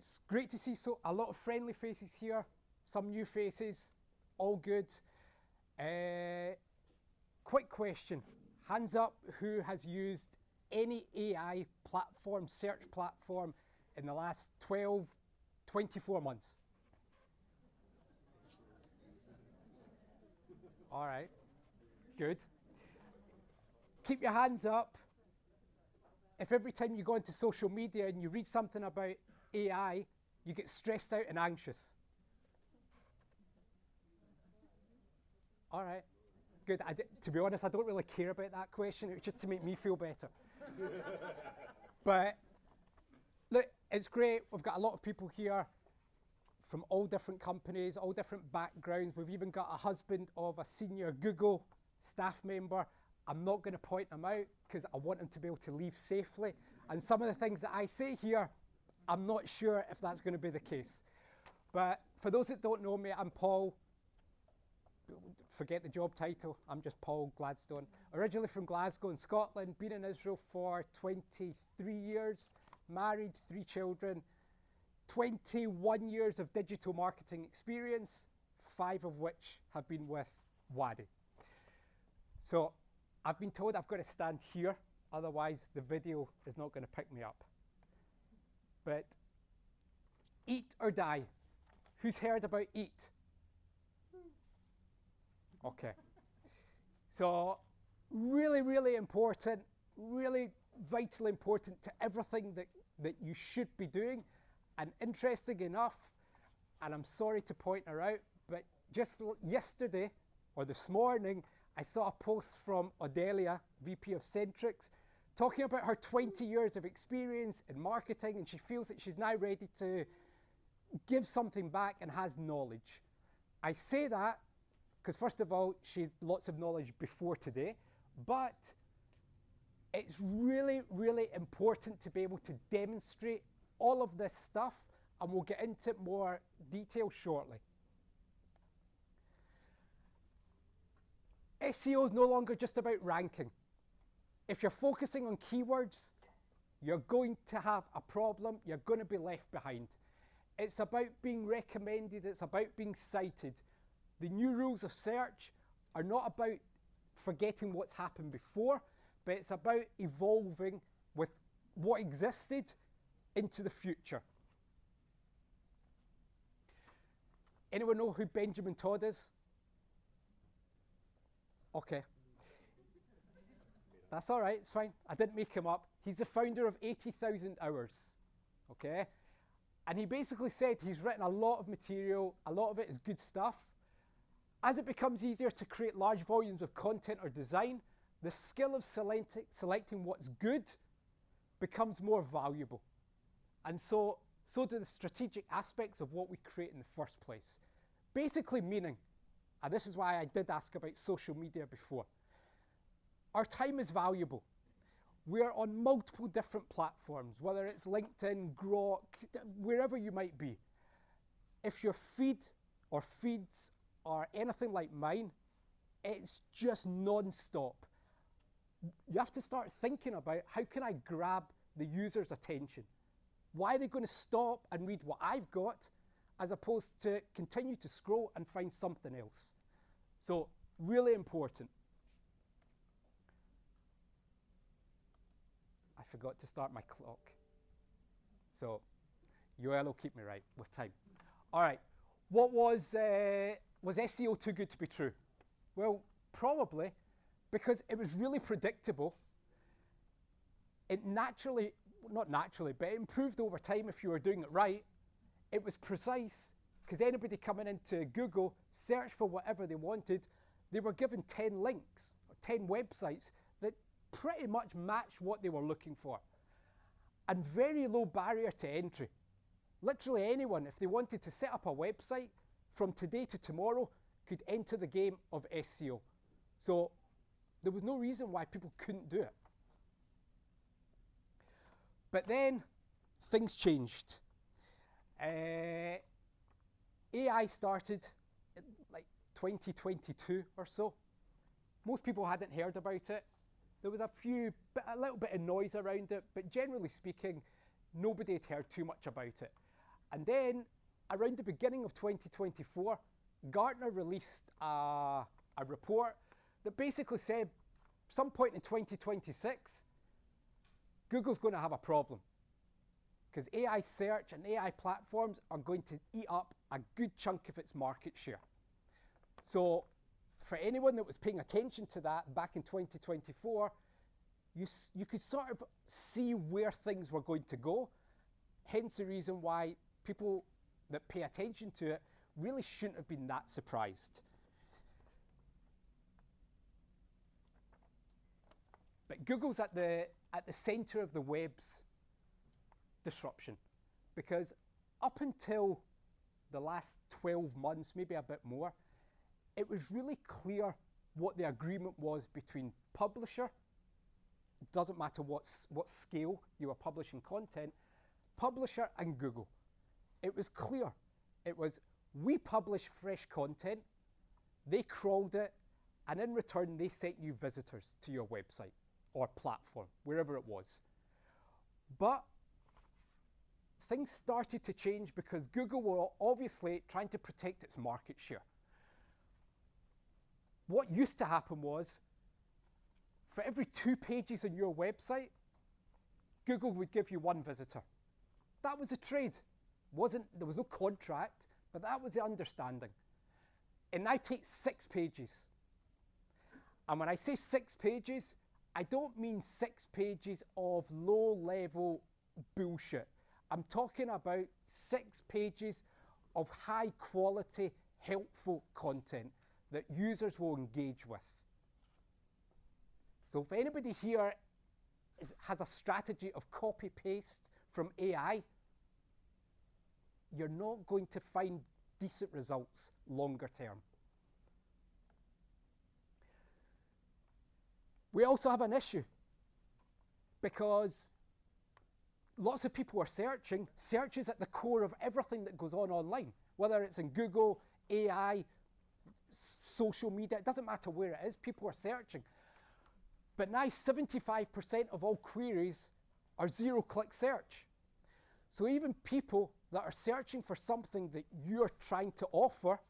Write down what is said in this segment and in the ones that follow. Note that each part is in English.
It's great to see a lot of friendly faces here, some new faces, all good. Quick question, hands up who has used any AI platform, search platform in the last 12, 24 months? All right, good. Keep your hands up if every time you go into social media and you read something about AI, you get stressed out and anxious. All right, good. To be honest, I don't really care about that question. It's just to make me feel better. But look, it's great. We've got a lot of people here from all different companies, all different backgrounds. We've even got a husband of a senior Google staff member. I'm not going to point him out because I want him to be able to leave safely. And some of the things that I say here, I'm not sure if that's going to be the case. But for those that don't know me, I'm Paul. Forget the job title. I'm just Paul Gladstone. Originally from Glasgow in Scotland, been in Israel for 23 years, married, 3 children, 21 years of digital marketing experience, 5 of which have been with Wadi. So I've been told I've got to stand here, otherwise the video is not going to pick me up. But eat or die. Who's heard about eat? Okay. So really, really important, really vitally important to everything that you should be doing. And interesting enough, and I'm sorry to point her out, but just yesterday or this morning, I saw a post from Odelia, VP of Centrix, talking about her 20 years of experience in marketing, and she feels that she's now ready to give something back and has knowledge. I say that because first of all, she has lots of knowledge before today, but it's really, really important to be able to demonstrate all of this stuff, and we'll get into more detail shortly. SEO is no longer just about ranking. If you're focusing on keywords, you're going to have a problem, you're going to be left behind. It's about being recommended, it's about being cited. The new rules of search are not about forgetting what's happened before, but it's about evolving with what existed into the future. Anyone know who Benjamin Todd is? Okay. That's all right, it's fine. I didn't make him up. He's the founder of 80,000 Hours, okay? And he basically said he's written a lot of material, a lot of it is good stuff. As it becomes easier to create large volumes of content or design, the skill of selecting what's good becomes more valuable. And so do the strategic aspects of what we create in the first place. Basically meaning, and this is why I did ask about social media before, our time is valuable. We're on multiple different platforms, whether it's LinkedIn, Grok, wherever you might be. If your feed or feeds are anything like mine, it's just non-stop. You have to start thinking about how can I grab the user's attention? Why are they going to stop and read what I've got as opposed to continue to scroll and find something else? So really important. I forgot to start my clock. So Yoel will keep me right with time. All right, what was SEO too good to be true? Well, probably because it was really predictable. It naturally, not naturally, but it improved over time if you were doing it right. It was precise because anybody coming into Google, search for whatever they wanted, they were given 10 links or 10 websites that pretty much matched what they were looking for. And very low barrier to entry. Literally anyone, if they wanted to set up a website from today to tomorrow, could enter the game of SEO. So there was no reason why people couldn't do it. But then things changed. AI started in like 2022 or so. Most people hadn't heard about it. There was a little bit of noise around it, but generally speaking, nobody had heard too much about it. And then around the beginning of 2024, Gartner released a report that basically said some point in 2026, Google's going to have a problem because AI search and AI platforms are going to eat up a good chunk of its market share. So for anyone that was paying attention to that back in 2024, you could sort of see where things were going to go. Hence the reason why people that pay attention to it really shouldn't have been that surprised. But Google's at the center of the web's disruption, because up until the last 12 months, maybe a bit more, it was really clear what the agreement was between publisher, it doesn't matter what scale you were publishing content, publisher and Google. It was clear. It was, we publish fresh content, they crawled it, and in return they sent you visitors to your website or platform, wherever it was. But things started to change because Google were obviously trying to protect its market share. What used to happen was, for every 2 pages on your website, Google would give you 1 visitor. That was a trade. There was no contract, but that was the understanding. It now takes 6 pages. And when I say 6 pages, I don't mean 6 pages of low-level bullshit. I'm talking about 6 pages of high-quality, helpful content that users will engage with. So if anybody here has a strategy of copy-paste from AI, you're not going to find decent results longer term. We also have an issue because lots of people are searching. Search is at the core of everything that goes on online, whether it's in Google, AI, social media, it doesn't matter where it is, people are searching. But now 75% of all queries are zero-click search. So even people that are searching for something that you're trying to offer,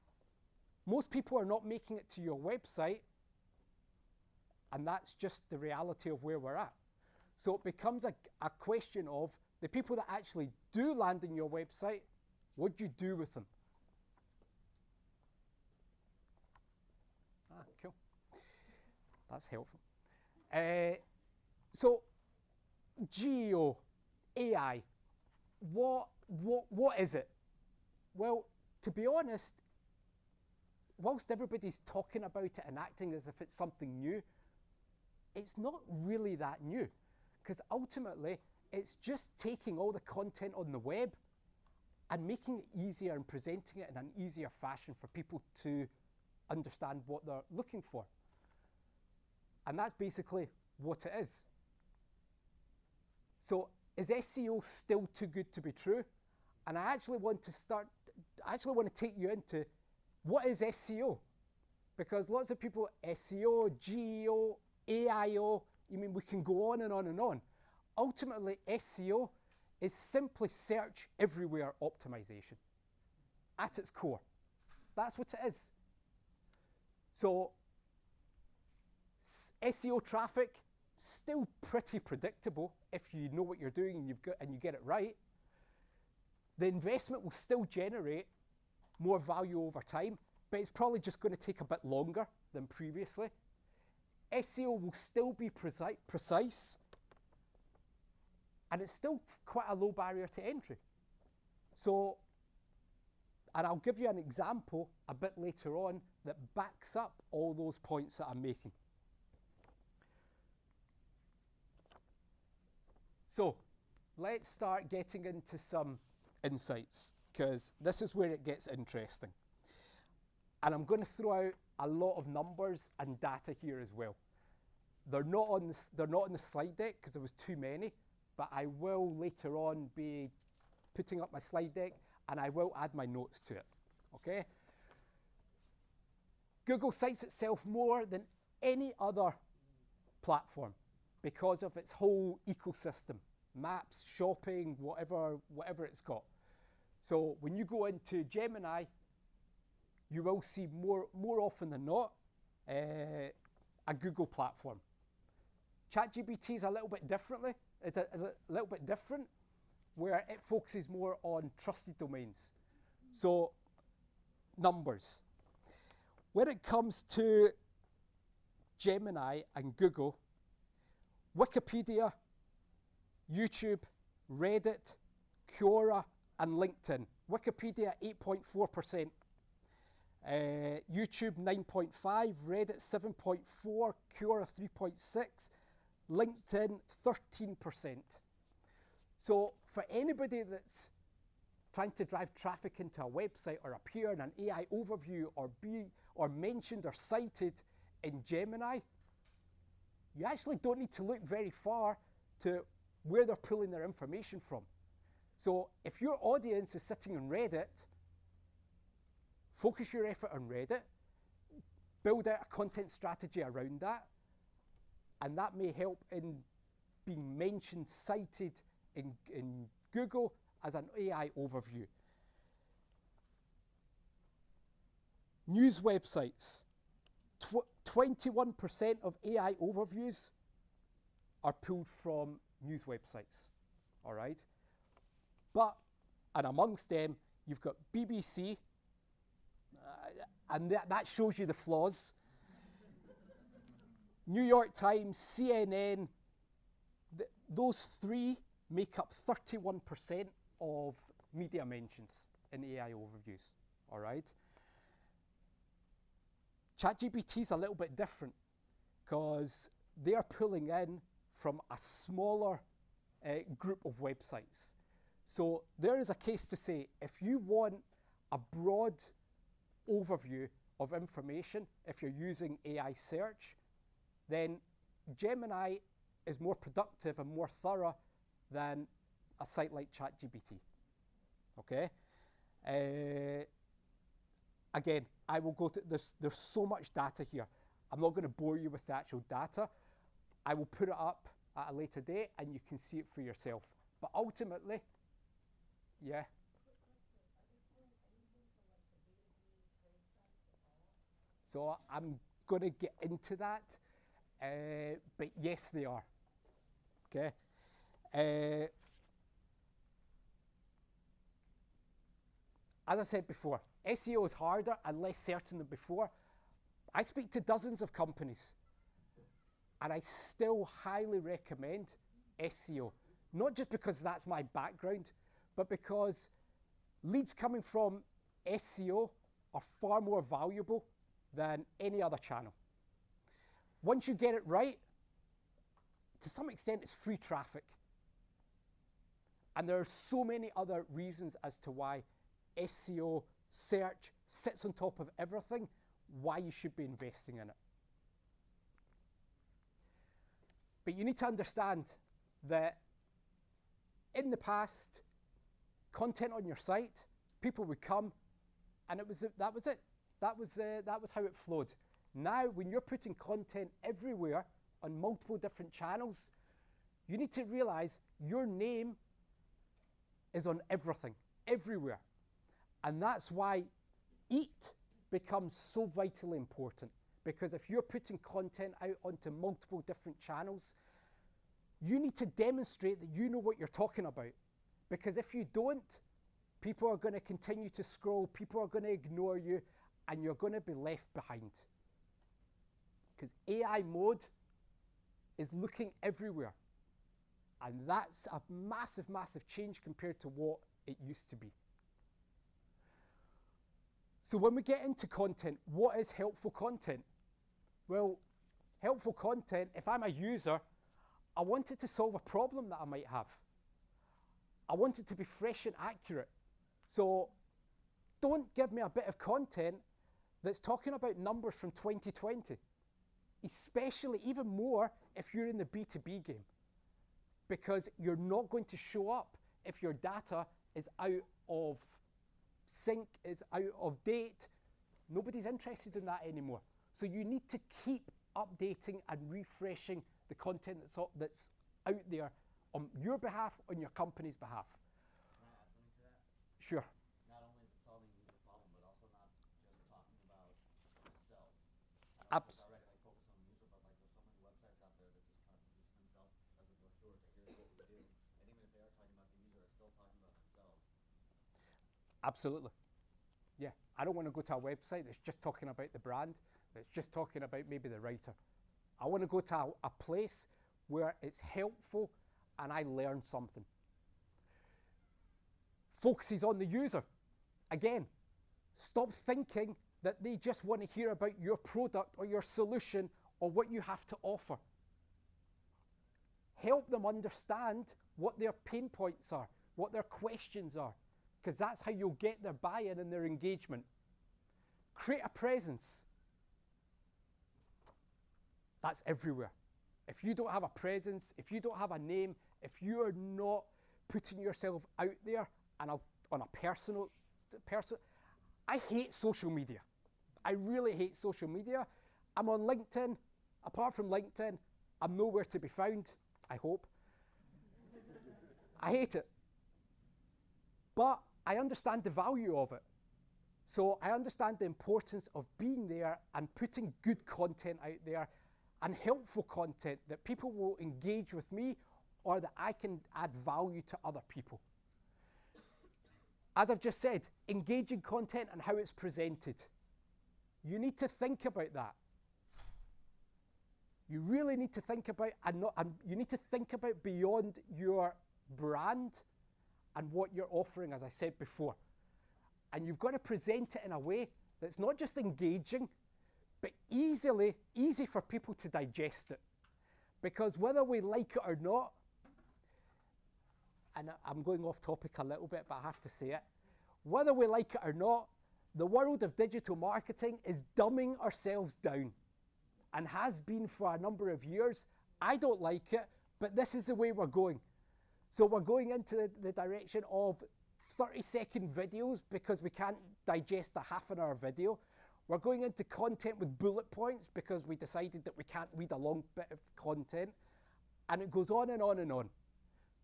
most people are not making it to your website, and that's just the reality of where we're at. So it becomes a question of the people that actually do land on your website, what do you do with them? Ah, cool. That's helpful. So GEO, AI, what is it? Well, to be honest, whilst everybody's talking about it and acting as if it's something new, it's not really that new, because ultimately it's just taking all the content on the web and making it easier and presenting it in an easier fashion for people to understand what they're looking for. And that's basically what it is. So is SEO still too good to be true? And I actually want to take you into what is SEO? Because lots of people, SEO, GEO, AIO, we can go on and on and on. Ultimately, SEO is simply search everywhere optimization at its core. That's what it is. So SEO traffic, still pretty predictable if you know what you're doing and you get it right. The investment will still generate more value over time, but it's probably just going to take a bit longer than previously. SEO will still be precise, and it's still quite a low barrier to entry. So, and I'll give you an example a bit later on that backs up all those points that I'm making. So, let's start getting into some insights, because this is where it gets interesting. And I'm going to throw out a lot of numbers and data here as well. They're not on the slide deck because there was too many, but I will later on be putting up my slide deck and I will add my notes to it, okay? Google cites itself more than any other platform because of its whole ecosystem, maps, shopping, whatever it's got. So when you go into Gemini, you will see more often than not a Google platform. ChatGPT is a little bit differently. It's a little bit different, where it focuses more on trusted domains. So numbers. When it comes to Gemini and Google, Wikipedia, YouTube, Reddit, Quora, and LinkedIn. Wikipedia 8.4%, YouTube 9.5%, Reddit 7.4%, Quora 3.6%, LinkedIn 13%. So for anybody that's trying to drive traffic into a website or appear in an AI overview or be mentioned or cited in Gemini, you actually don't need to look very far to where they're pulling their information from. So if your audience is sitting on Reddit, focus your effort on Reddit, build out a content strategy around that, and that may help in being mentioned, cited in Google as an AI overview. News websites. 21% of AI overviews are pulled from news websites, all right? But, and amongst them, you've got BBC, and that shows you the flaws. New York Times, CNN, those three make up 31% of media mentions in AI overviews, all right? ChatGPT is a little bit different because they're pulling in from a smaller group of websites. So there is a case to say, if you want a broad overview of information, if you're using AI search, then Gemini is more productive and more thorough than a site like ChatGPT, okay? Again, I will go to, there's so much data here. I'm not gonna bore you with the actual data. I will put it up at a later date and you can see it for yourself. But ultimately, yeah. So I'm gonna get into that, but yes, they are, okay? As I said before, SEO is harder and less certain than before. I speak to dozens of companies, and I still highly recommend SEO. Not just because that's my background, but because leads coming from SEO are far more valuable than any other channel. Once you get it right, to some extent it's free traffic. And there are so many other reasons as to why SEO search sits on top of everything, why you should be investing in it. But you need to understand that in the past, content on your site, people would come and that was it. That was how it flowed. Now, when you're putting content everywhere on multiple different channels, you need to realize your name is on everything, everywhere. And that's why EAT becomes so vitally important, because if you're putting content out onto multiple different channels, you need to demonstrate that you know what you're talking about. Because if you don't, people are going to continue to scroll, people are going to ignore you, and you're going to be left behind. Because AI mode is looking everywhere. And that's a massive, massive change compared to what it used to be. So when we get into content, what is helpful content? Well, helpful content, if I'm a user, I want it to solve a problem that I might have. I want it to be fresh and accurate. So don't give me a bit of content that's talking about numbers from 2020, especially even more if you're in the B2B game, because you're not going to show up if your data is out of sync, is out of date. Nobody's interested in that anymore. So you need to keep updating and refreshing the content that's out there on your behalf, on your company's behalf. Can I add something to that? Sure. Not only is it solving a user problem, but also not just talking about themselves. Abs- Already like focus on the user, but like there's so many websites out there that just kind of position themselves as a brochure to here's what we do. And even if they are talking about the user, it's still talking about themselves. Absolutely. Yeah. I don't want to go to a website that's just talking about the brand, that's just talking about maybe the writer. I want to go to a place where it's helpful and I learn something. Focuses on the user. Again, stop thinking that they just want to hear about your product or your solution or what you have to offer. Help them understand what their pain points are, what their questions are, because that's how you'll get their buy-in and their engagement. Create a presence. That's everywhere. If you don't have a presence, if you don't have a name, if you are not putting yourself out there and on a personal, I hate social media. I really hate social media. I'm on LinkedIn. Apart from LinkedIn, I'm nowhere to be found, I hope. I hate it. But I understand the value of it. So I understand the importance of being there and putting good content out there and helpful content that people will engage with me or that I can add value to other people. As I've just said, engaging content and how it's presented. You need to think about that. You really need to think about, and you need to think about beyond your brand and what you're offering, as I said before. And you've got to present it in a way that's not just engaging, but easy for people to digest it. Because whether we like it or not, and I'm going off topic a little bit, but I have to say it, whether we like it or not, the world of digital marketing is dumbing ourselves down and has been for a number of years. I don't like it, but this is the way we're going. So we're going into the direction of 30-second videos because we can't digest a half-an-hour video. We're going into content with bullet points because we decided that we can't read a long bit of content. And it goes on and on and on.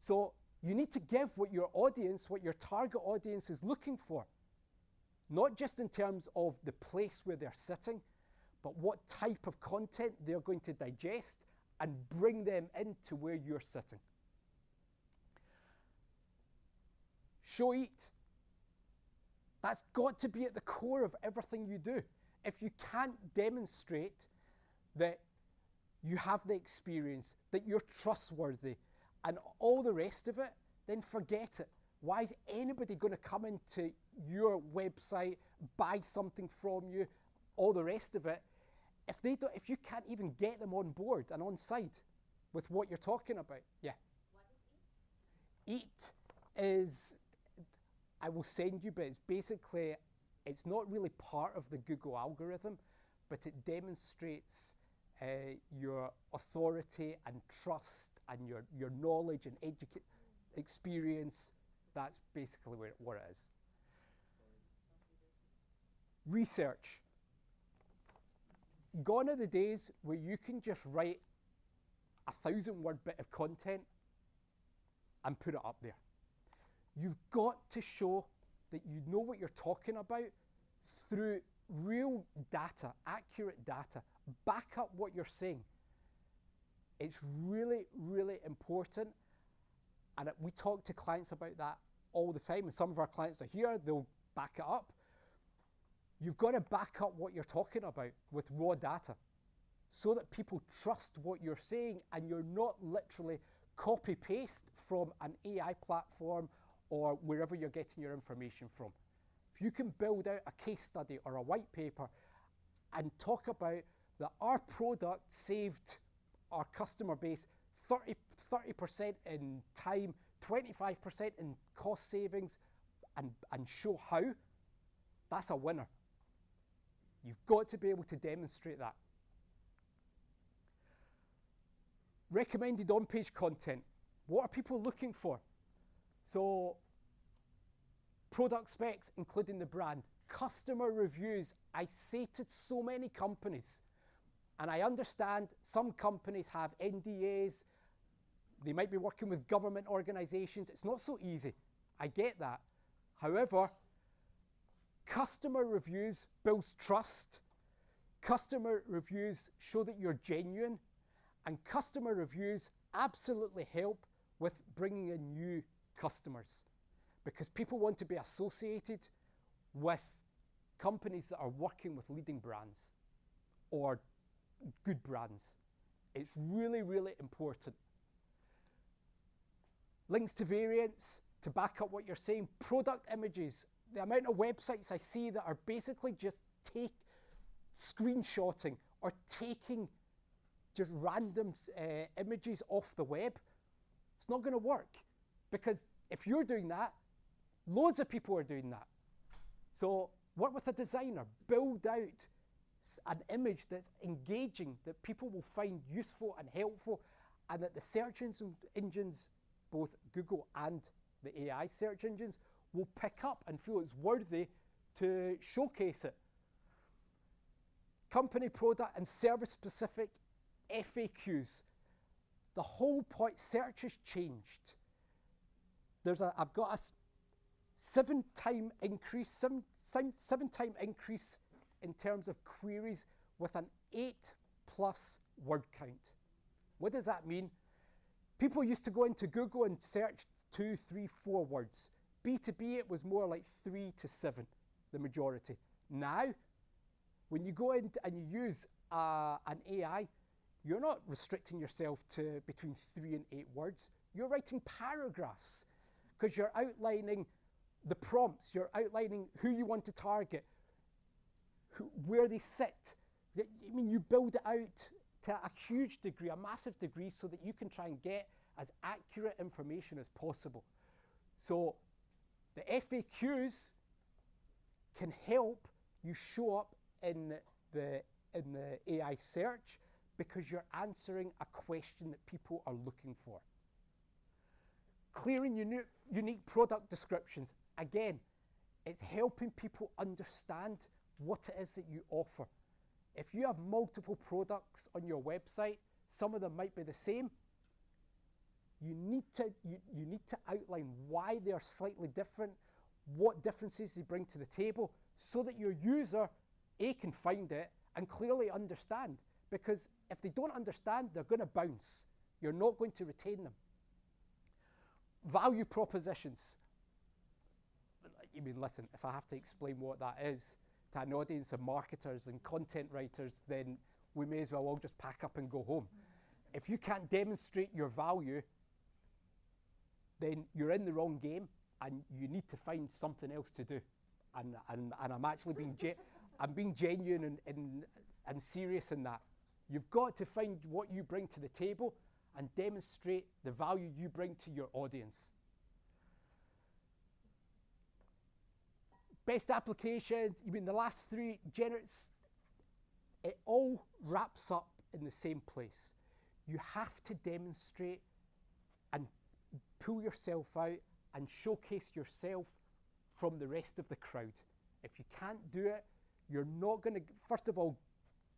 So you need to give what your audience, what your target audience is looking for. Not just in terms of the place where they're sitting, but what type of content they're going to digest and bring them into where you're sitting. Show eat. That's got to be at the core of everything you do. If you can't demonstrate that you have the experience, that you're trustworthy, and all the rest of it, then forget it. Why is anybody going to come into your website, buy something from you, all the rest of it, if you can't even get them on board and on side with what you're talking about? Yeah. What is Eat is, I will send you, but it's basically, it's not really part of the Google algorithm, but it demonstrates your authority and trust and your knowledge and experience. That's basically what it is. Research. Gone are the days where you can just write a 1,000-word bit of content and put it up there. You've got to show that you know what you're talking about through real data, accurate data. Back up what you're saying. It's really, really important. And we talk to clients about that all the time. And some of our clients are here, they'll back it up. You've got to back up what you're talking about with raw data so that people trust what you're saying and you're not literally copy-paste from an AI platform or wherever you're getting your information from. If you can build out a case study or a white paper and talk about that our product saved our customer base 30% in time, 25% in cost savings, and show how, that's a winner. You've got to be able to demonstrate that. Recommended on-page content. What are people looking for? So, product specs, including the brand. Customer reviews. I cited so many companies. And I understand some companies have NDAs. They might be working with government organizations. It's not so easy. I get that. However, customer reviews builds trust. Customer reviews show that you're genuine, and customer reviews absolutely help with bringing in new customers, because people want to be associated with companies that are working with leading brands or good brands. It's really, really important. Links to variants to back up what you're saying. Product images. The amount of websites I see that are basically just screenshotting or taking just random images off the web. It's not going to work, because if you're doing that, loads of people are doing that. So work with a designer, build out an image that's engaging, that people will find useful and helpful, and that the search engines, both Google and the AI search engines, will pick up and feel it's worthy to showcase it. Company, product, and service specific FAQs. The whole point, search has changed. I've got a seven-time increase in terms of queries with an 8+ word count. What does that mean? People used to go into Google and search 2, 3, 4 words. B2B, it was more like 3 to 7, the majority. Now, when you go in and you use an AI, you're not restricting yourself to between 3 and 8 words. You're writing paragraphs, because you're outlining the prompts, you're outlining who you want to target, where they sit. I mean, you build it out to a huge degree, a massive degree, so that you can try and get as accurate information as possible. So the FAQs can help you show up in the AI search, because you're answering a question that people are looking for. Clearing unique product descriptions. Again, it's helping people understand what it is that you offer. If you have multiple products on your website, some of them might be the same. You need to outline why they are slightly different, what differences they bring to the table, so that your user, A, can find it and clearly understand. Because if they don't understand, they're going to bounce. You're not going to retain them. Value propositions. I mean, listen, if I have to explain what that is to an audience of marketers and content writers, then we may as well all just pack up and go home. If you can't demonstrate your value, then you're in the wrong game, and you need to find something else to do. And I'm actually being genuine and serious in that. You've got to find what you bring to the table and demonstrate the value you bring to your audience. Best applications, you mean the last 3, it all wraps up in the same place. You have to demonstrate and pull yourself out and showcase yourself from the rest of the crowd. If you can't do it, you're not going to, first of all,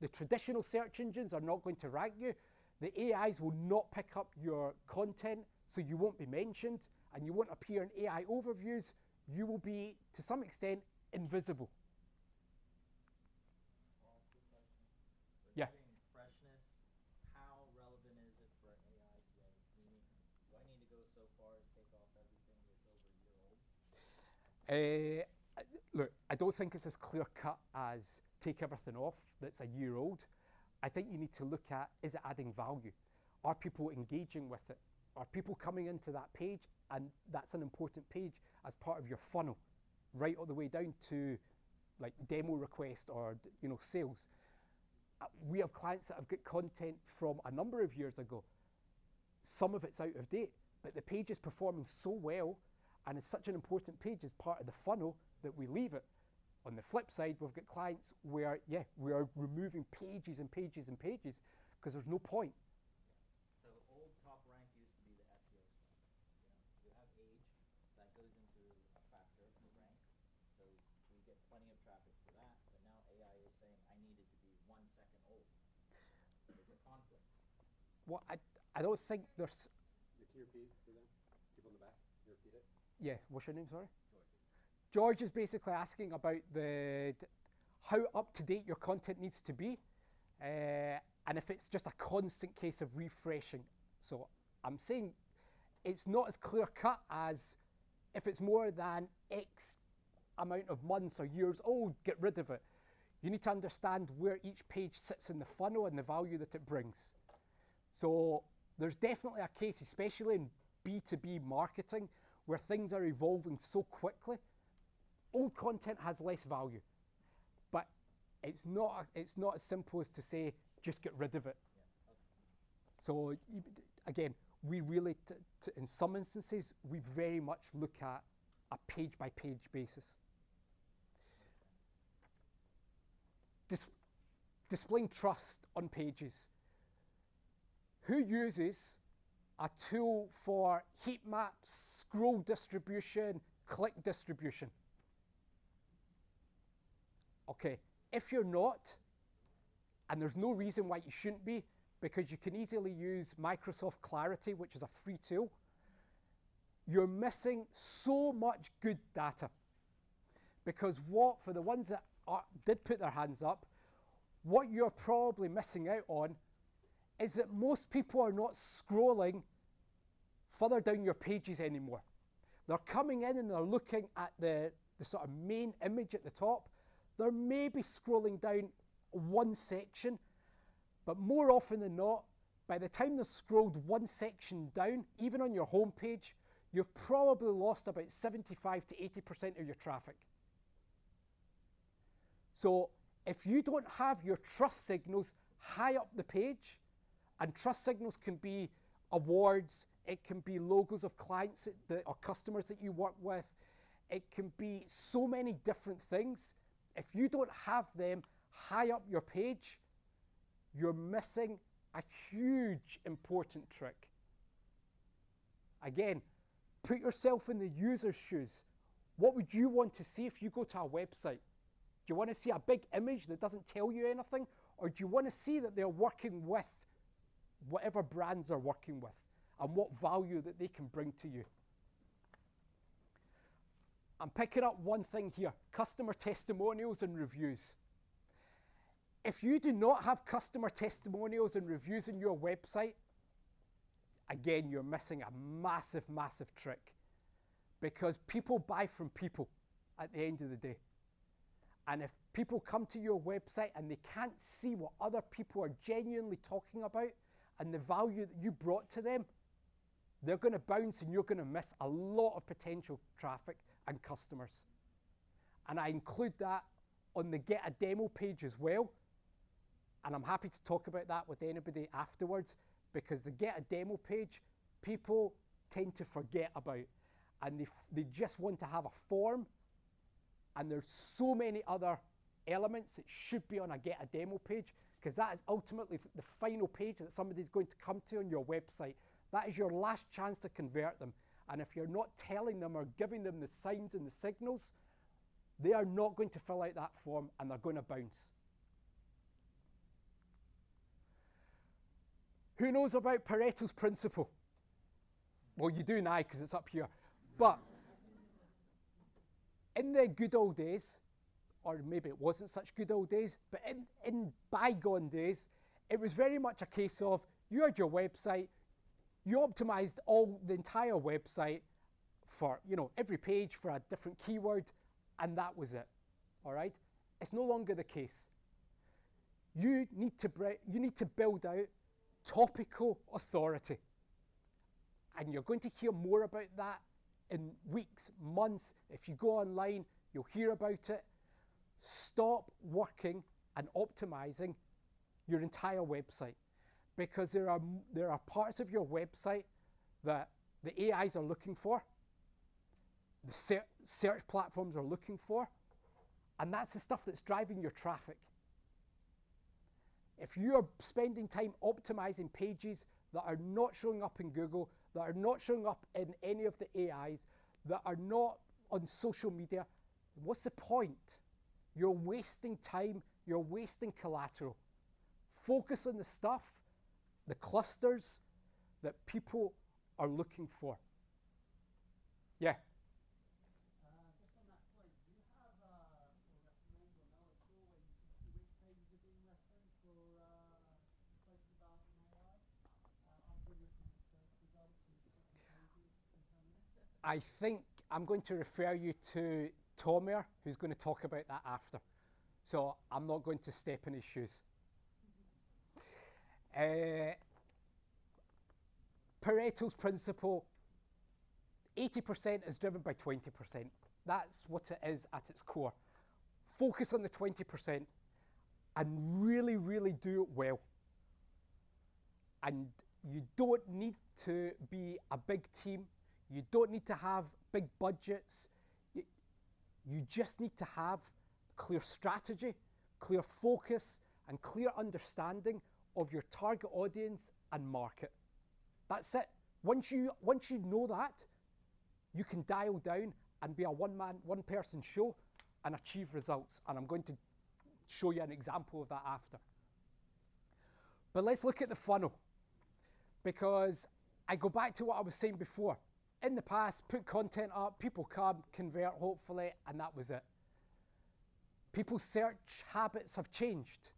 the traditional search engines are not going to rank you. The AIs will not pick up your content, so you won't be mentioned, and you won't appear in AI overviews. You will be, to some extent, invisible. Yeah. Freshness, how relevant is it for AI today? Meaning, do I need to go so far as take off everything that's over a year old? Look, I don't think it's as clear cut as take everything off that's a year old. I think you need to look at, is it adding value? Are people engaging with it? Are people coming into that page? And that's an important page as part of your funnel, right all the way down to like demo request or sales. We have clients that have got content from a number of years ago. Some of it's out of date, but the page is performing so well, and it's such an important page as part of the funnel that we leave it. On the flip side, we've got clients where, we are removing pages and pages and pages because there's no point. So old top rank used to be the SEO stuff. You have age that goes into a factor of the rank. So we get plenty of traffic for that, but now AI is saying I need it to be 1 second old. It's a conflict. Well, I don't think there's... Can you repeat for them? People in the back, can you repeat it? Yeah, what's your name, sorry? George is basically asking about how up-to-date your content needs to be, and if it's just a constant case of refreshing. So I'm saying it's not as clear-cut as if it's more than X amount of months or years old, get rid of it. You need to understand where each page sits in the funnel and the value that it brings. So there's definitely a case, especially in B2B marketing, where things are evolving so quickly. Old content has less value, but it's not as simple as to say, just get rid of it. Yeah. Okay. So again, we really, in some instances, we very much look at a page-by-page basis. Displaying trust on pages. Who uses a tool for heat maps, scroll distribution, click distribution? Okay, if you're not, and there's no reason why you shouldn't be, because you can easily use Microsoft Clarity, which is a free tool, you're missing so much good data. Because for the ones that did put their hands up, what you're probably missing out on is that most people are not scrolling further down your pages anymore. They're coming in and they're looking at the sort of main image at the top. They're maybe scrolling down one section, but more often than not, by the time they've scrolled one section down, even on your home page, you've probably lost about 75 to 80% of your traffic. So if you don't have your trust signals high up the page, and trust signals can be awards, it can be logos of clients or customers that you work with, it can be so many different things. If you don't have them high up your page, you're missing a huge important trick. Again, put yourself in the user's shoes. What would you want to see if you go to a website? Do you want to see a big image that doesn't tell you anything? Or do you want to see that they're working with whatever brands they're working with and what value that they can bring to you? I'm picking up one thing here, customer testimonials and reviews. If you do not have customer testimonials and reviews in your website, again, you're missing a massive, massive trick, because people buy from people at the end of the day. And if people come to your website and they can't see what other people are genuinely talking about and the value that you brought to them, they're going to bounce and you're going to miss a lot of potential traffic and customers. And I include that on the Get a Demo page as well. And I'm happy to talk about that with anybody afterwards, because the Get a Demo page, people tend to forget about. And they just want to have a form. And there's so many other elements that should be on a Get a Demo page, because that is ultimately the final page that somebody's going to come to on your website. That is your last chance to convert them. And if you're not telling them or giving them the signs and the signals, they are not going to fill out that form and they're going to bounce. Who knows about Pareto's principle? Well, you do now because it's up here. But in the good old days, or maybe it wasn't such good old days, but in bygone days, it was very much a case of you had your website, you optimized the entire website for, every page for a different keyword, and that was it, all right? It's no longer the case. You need to build out topical authority. And you're going to hear more about that in weeks, months. If you go online, you'll hear about it. Stop working and optimizing your entire website, because there are parts of your website that the AIs are looking for, the search platforms are looking for, and that's the stuff that's driving your traffic. If you are spending time optimizing pages that are not showing up in Google, that are not showing up in any of the AIs, that are not on social media, what's the point? You're wasting time, you're wasting collateral. Focus on the stuff, the clusters that people are looking for. Yeah? Just on that point, I think I'm going to refer you to Tomer, who's going to talk about that after. So I'm not going to step in his shoes. Pareto's principle, 80% is driven by 20%. That's what it is at its core. Focus on the 20% and really, really do it well. And you don't need to be a big team. You don't need to have big budgets. You just need to have clear strategy, clear focus, and clear understanding of your target audience and market. That's it. Once you know that, you can dial down and be a one-person show and achieve results. And I'm going to show you an example of that after. But let's look at the funnel, because I go back to what I was saying before. In the past, put content up, people come, convert hopefully, and that was it. People's search habits have changed.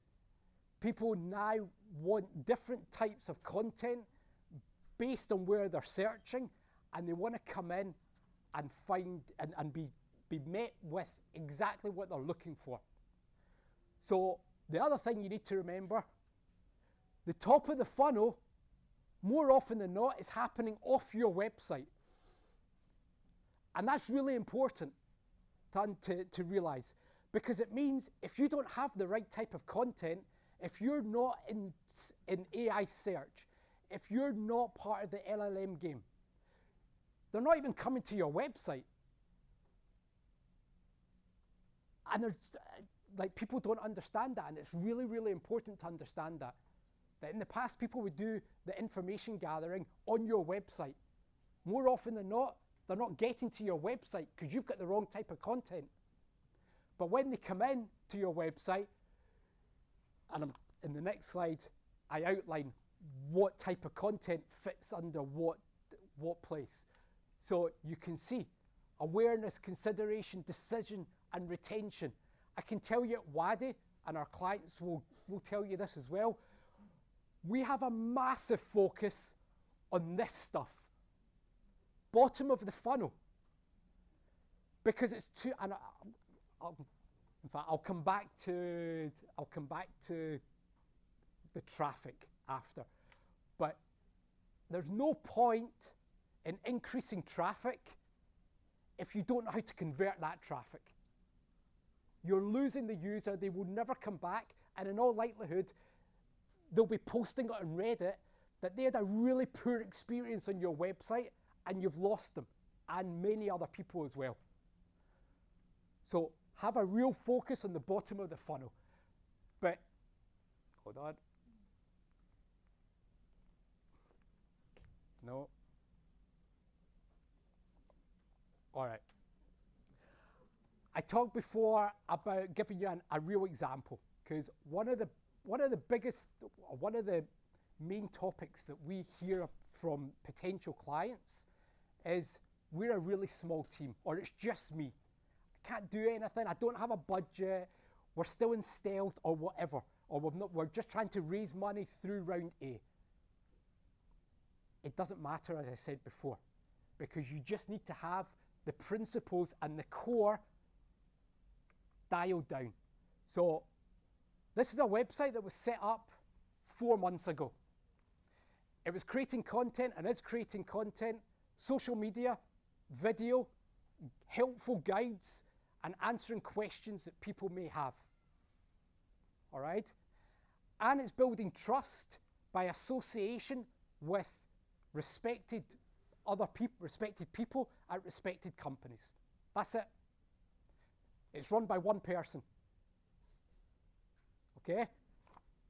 People now want different types of content based on where they're searching, and they want to come in and find and be met with exactly what they're looking for. So the other thing you need to remember, the top of the funnel, more often than not, is happening off your website. And that's really important to realize, because it means if you don't have the right type of content, if you're not in AI search, if you're not part of the LLM game, they're not even coming to your website. And there's, like, people don't understand that, and it's really, really important to understand that. That in the past, people would do the information gathering on your website. More often than not, they're not getting to your website because you've got the wrong type of content. But when they come in to your website, and in the next slide, I outline what type of content fits under what place. So you can see awareness, consideration, decision, and retention. I can tell you at Wadi, and our clients will tell you this as well, we have a massive focus on this stuff. Bottom of the funnel. Because it's too, and in fact, I'll come back to the traffic after. But there's no point in increasing traffic if you don't know how to convert that traffic. You're losing the user, they will never come back, and in all likelihood, they'll be posting it on Reddit that they had a really poor experience on your website and you've lost them, and many other people as well. So have a real focus on the bottom of the funnel. But, hold on. No. All right. I talked before about giving you a real example, because one of the main topics that we hear from potential clients is we're a really small team, or it's just me. I can't do anything, I don't have a budget, we're still in stealth or whatever, or we're just trying to raise money through round A. It doesn't matter, as I said before, because you just need to have the principles and the core dialed down. So this is a website that was set up 4 months ago. It was creating content and is creating content, social media, video, helpful guides, and answering questions that people may have. All right? And it's building trust by association with respected people at respected companies. That's it. It's run by one person. Okay?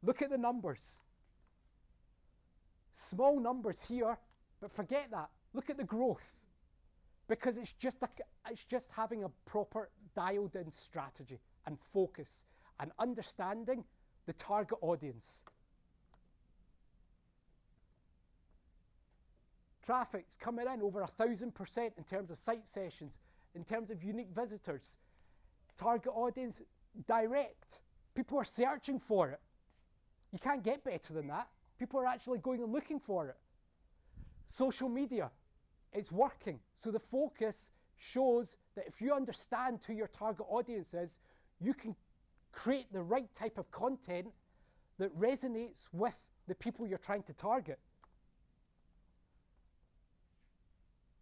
Look at the numbers. Small numbers here, but forget that. Look at the growth. Because it's just having a proper dialed in strategy and focus and understanding the target audience. Traffic's coming in over 1,000% in terms of site sessions, in terms of unique visitors. Target audience, direct. People are searching for it. You can't get better than that. People are actually going and looking for it. Social media, it's working. So the focus shows that if you understand who your target audience is, you can create the right type of content that resonates with the people you're trying to target.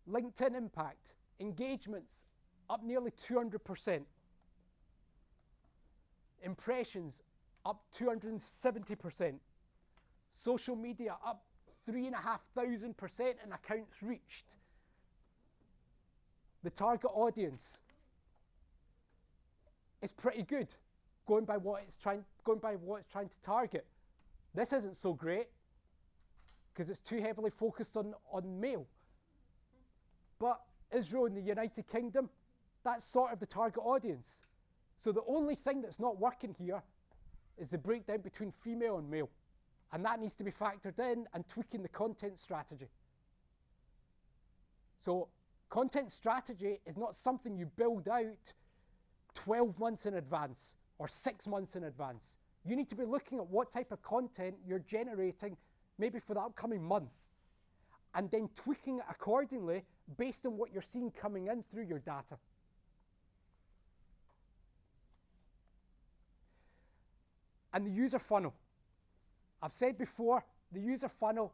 LinkedIn impact, engagements up nearly 200%. Impressions up 270%. Social media up 3,500% and accounts reached. The target audience is pretty good, going by what it's trying to target. This isn't so great because it's too heavily focused on male. But Israel and the United Kingdom, that's sort of the target audience. So the only thing that's not working here is the breakdown between female and male. And that needs to be factored in and tweaking the content strategy. So content strategy is not something you build out 12 months in advance or 6 months in advance. You need to be looking at what type of content you're generating maybe for the upcoming month, and then tweaking it accordingly based on what you're seeing coming in through your data. And the user funnel. I've said before, the user funnel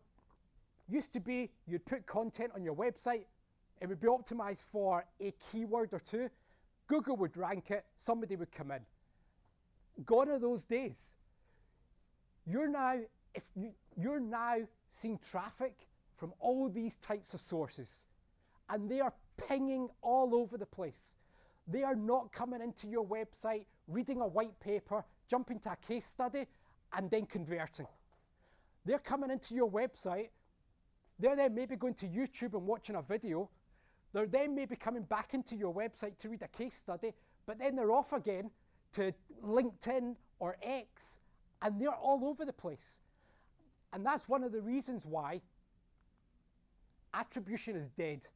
used to be you'd put content on your website, it would be optimized for a keyword or two, Google would rank it, somebody would come in. Gone are those days. You're now seeing traffic from all these types of sources, and they are pinging all over the place. They are not coming into your website, reading a white paper, jumping to a case study, and then converting. They're coming into your website, they're then maybe going to YouTube and watching a video, they're then maybe coming back into your website to read a case study, but then they're off again to LinkedIn or X, and they're all over the place. And that's one of the reasons why attribution is dead.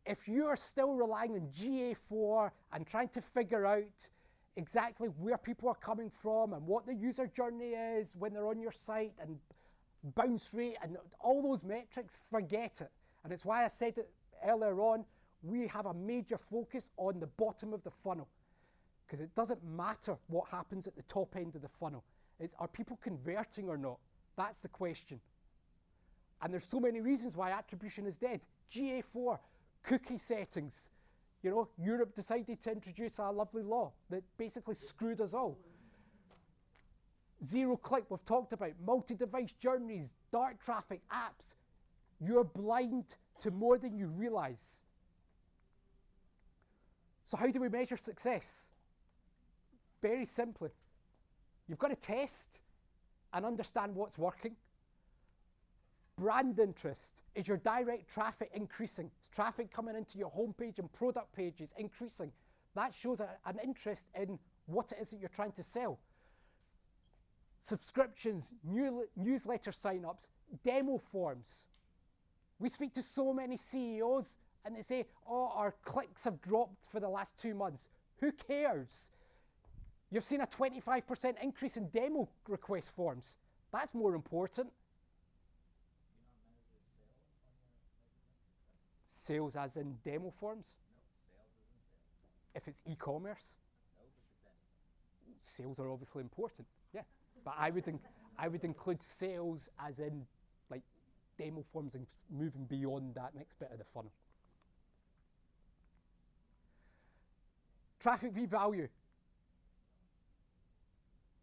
If you are still relying on GA4 and trying to figure out exactly where people are coming from and what the user journey is when they're on your site and bounce rate and all those metrics, forget it. And it's why I said it earlier on, we have a major focus on the bottom of the funnel, because it doesn't matter what happens at the top end of the funnel. It's, are people converting or not? That's the question. And there's so many reasons why attribution is dead. GA4, cookie settings. You know, Europe decided to introduce a lovely law that basically screwed us all. Zero click, we've talked about, multi-device journeys, dark traffic, apps. You're blind to more than you realize. So how do we measure success? Very simply. You've got to test and understand what's working. Brand interest. Is your direct traffic increasing? Is traffic coming into your homepage and product pages increasing? That shows an interest in what it is that you're trying to sell. Subscriptions, newsletter sign-ups, demo forms. We speak to so many CEOs and they say, oh, our clicks have dropped for the last 2 months. Who cares? You've seen a 25% increase in demo request forms. That's more important. Sales as in demo forms? No, sales is in sales. If it's e-commerce? No, if it's anything. Sales are obviously important, yeah. But I would include sales as in like demo forms and moving beyond that next bit of the funnel. Traffic v value.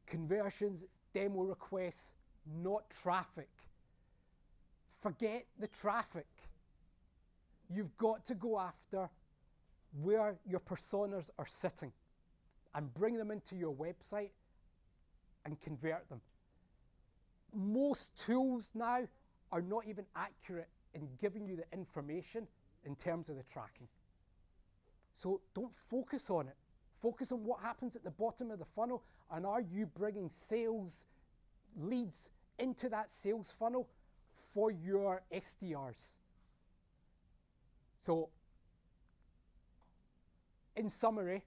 Conversions, demo requests, not traffic. Forget the traffic. You've got to go after where your personas are sitting and bring them into your website and convert them. Most tools now are not even accurate in giving you the information in terms of the tracking. So don't focus on it. Focus on what happens at the bottom of the funnel, and are you bringing sales leads into that sales funnel for your SDRs? So, in summary,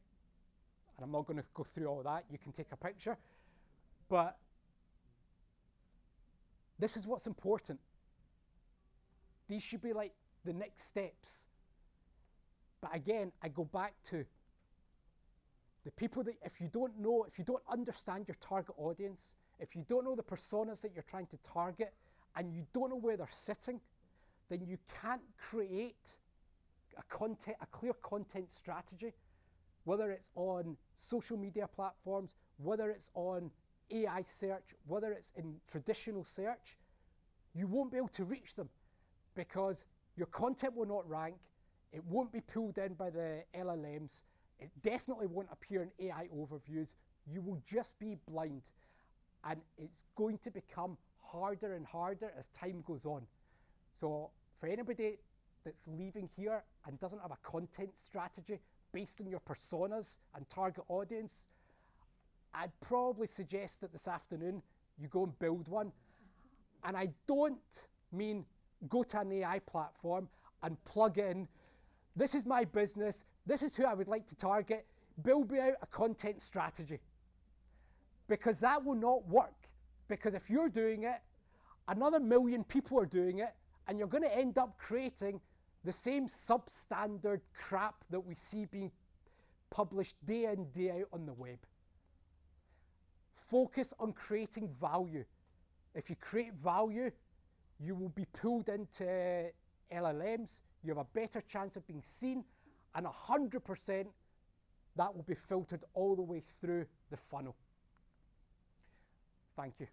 and I'm not going to go through all that, you can take a picture, but this is what's important. These should be like the next steps. But again, I go back to the people that, if you don't know, if you don't understand your target audience, if you don't know the personas that you're trying to target, and you don't know where they're sitting, then you can't create a clear content strategy, whether it's on social media platforms, whether it's on AI search, whether it's in traditional search. You won't be able to reach them because your content will not rank, it won't be pulled in by the LLMs, it definitely won't appear in AI overviews, you will just be blind. And it's going to become harder and harder as time goes on. So for anybody that's leaving here and doesn't have a content strategy based on your personas and target audience, I'd probably suggest that this afternoon you go and build one. And I don't mean go to an AI platform and plug in, this is my business, this is who I would like to target, build me out a content strategy. Because that will not work. Because if you're doing it, another million people are doing it, and you're going to end up creating the same substandard crap that we see being published day in, day out on the web. Focus on creating value. If you create value, you will be pulled into LLMs, you have a better chance of being seen, and 100% that will be filtered all the way through the funnel. Thank you.